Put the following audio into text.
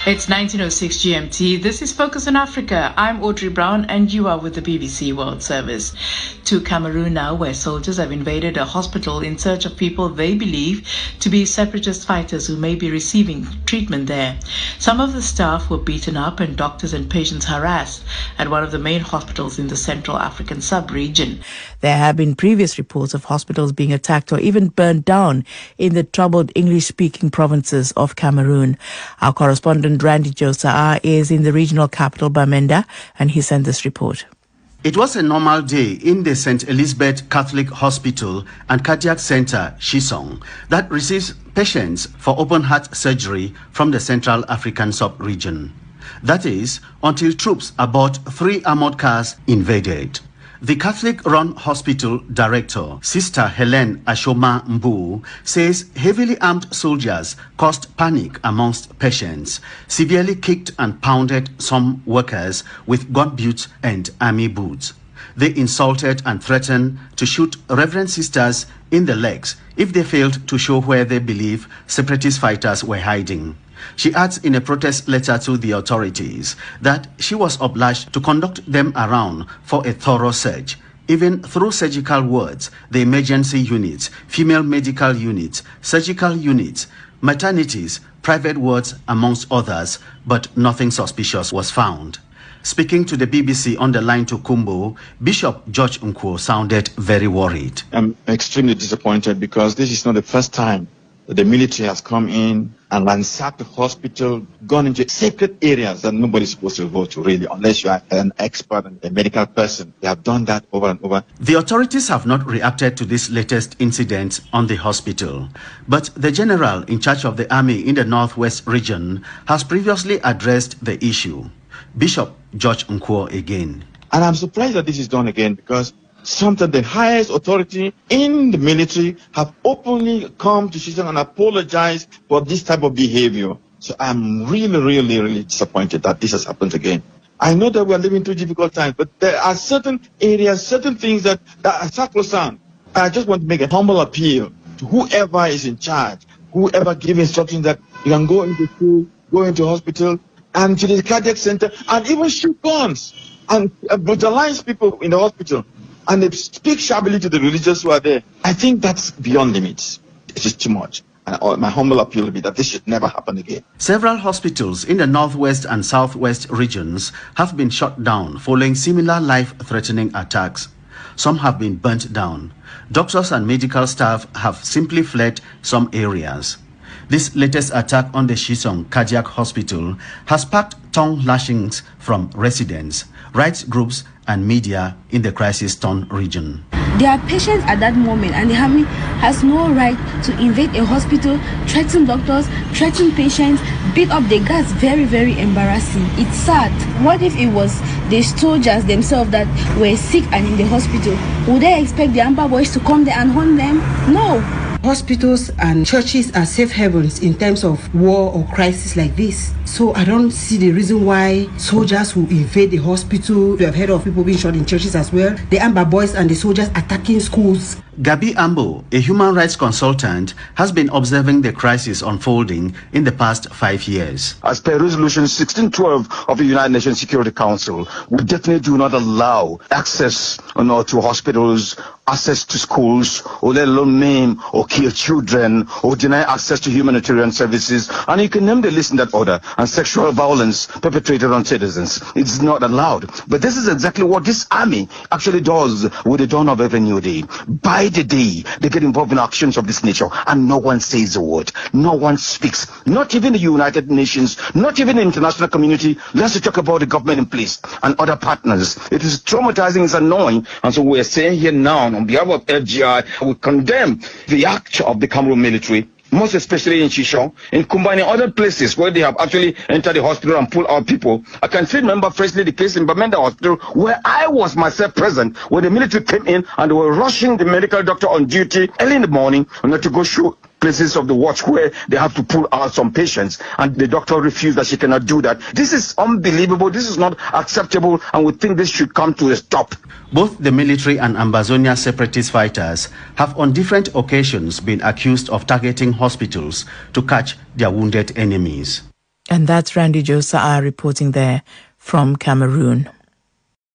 It's 19:06 GMT. This is Focus on Africa. I'm Audrey Brown and you are with the BBC World Service. To Cameroon now, where soldiers have invaded a hospital in search of people they believe to be separatist fighters who may be receiving treatment there. Some of the staff were beaten up and doctors and patients harassed at one of the main hospitals in the Central African sub-region. There have been previous reports of hospitals being attacked or even burned down in the troubled English-speaking provinces of Cameroon. Our correspondent Randy Josa is in the regional capital Bamenda, and he sent this report. It was a normal day in the St. Elizabeth Catholic Hospital and Cardiac Center, Shisong, that receives patients for open heart surgery from the Central African sub-region. That is, until troops aboard 3 armored cars invaded. The Catholic-run hospital director, Sister Helen Ashoma Mbu, says heavily armed soldiers caused panic amongst patients, severely kicked and pounded some workers with gun butts and army boots. They insulted and threatened to shoot Reverend Sisters in the legs if they failed to show where they believe separatist fighters were hiding. She adds in a protest letter to the authorities that she was obliged to conduct them around for a thorough search, even through surgical wards, the emergency units, female medical units, surgical units, maternities, private wards, amongst others, but nothing suspicious was found. Speaking to the BBC on the line to Kumbo, Bishop George Nkwo sounded very worried. I'm extremely disappointed because this is not the first time that the military has come in and ransacked the hospital, gone into sacred areas that nobody's supposed to go to, really, unless you are an expert and a medical person. They have done that over and over. The authorities have not reacted to this latest incident on the hospital, but the general in charge of the army in the Northwest region has previously addressed the issue. Bishop George Nkwo again. And I'm surprised that this is done again because sometimes the highest authority in the military have openly come to Shisong and apologized for this type of behavior. So I'm really disappointed that this has happened again. I know that we are living through difficult times, but there are certain areas, certain things that are sacrosanct. I just want to make a humble appeal to whoever is in charge, whoever gives instructions that you can go into school, go into hospital, and to the cardiac center, and even shoot guns and brutalize people in the hospital. And they speak shabbily to the religious who are there. I think that's beyond limits. It's just too much. And my humble appeal will be that this should never happen again. Several hospitals in the Northwest and Southwest regions have been shut down following similar life-threatening attacks. Some have been burnt down. Doctors and medical staff have simply fled some areas. This latest attack on the Shisong Cardiac Hospital has sparked tongue lashings from residents, rights groups, and media in the crisis-torn region. There are patients at that moment, and the army has no right to invade a hospital, threaten doctors, threaten patients, beat up the guards. Very embarrassing. It's sad. What if it was the soldiers themselves that were sick and in the hospital? Would they expect the Amber Boys to come there and hunt them? No. Hospitals and churches are safe havens in terms of war or crisis like this. So I don't see the reason why soldiers will invade the hospital. We have heard of people being shot in churches as well. The Amber Boys and the soldiers attacking schools. Gabi Ambo, a human rights consultant, has been observing the crisis unfolding in the past 5 years. As per Resolution 1612 of the United Nations Security Council, we definitely do not allow access to hospitals, access to schools, or let alone name or kill children, or deny access to humanitarian services. And you can name the list in that order. And sexual violence perpetrated on citizens. It's not allowed. But this is exactly what this army actually does with the dawn of every new day. By the day, they get involved in actions of this nature, and no one says a word. No one speaks. Not even the United Nations, not even the international community. Let's talk about the government in place and other partners. It is traumatizing, it's annoying. And so we're saying here now, on behalf of FGI, we condemn the act of the Cameroon military, most especially in Shisong, in combining other places where they have actually entered the hospital and pulled out people. I can still remember freshly the case in Bamenda Hospital where I was myself present when the military came in and they were rushing the medical doctor on duty early in the morning to go shoot places of the watch where they have to pull out some patients, and the doctor refused that she cannot do that. This is unbelievable. This is not acceptable, and we think this should come to a stop. Both the military and Ambazonia separatist fighters have on different occasions been accused of targeting hospitals to catch their wounded enemies. And that's Randy Josa reporting there from Cameroon.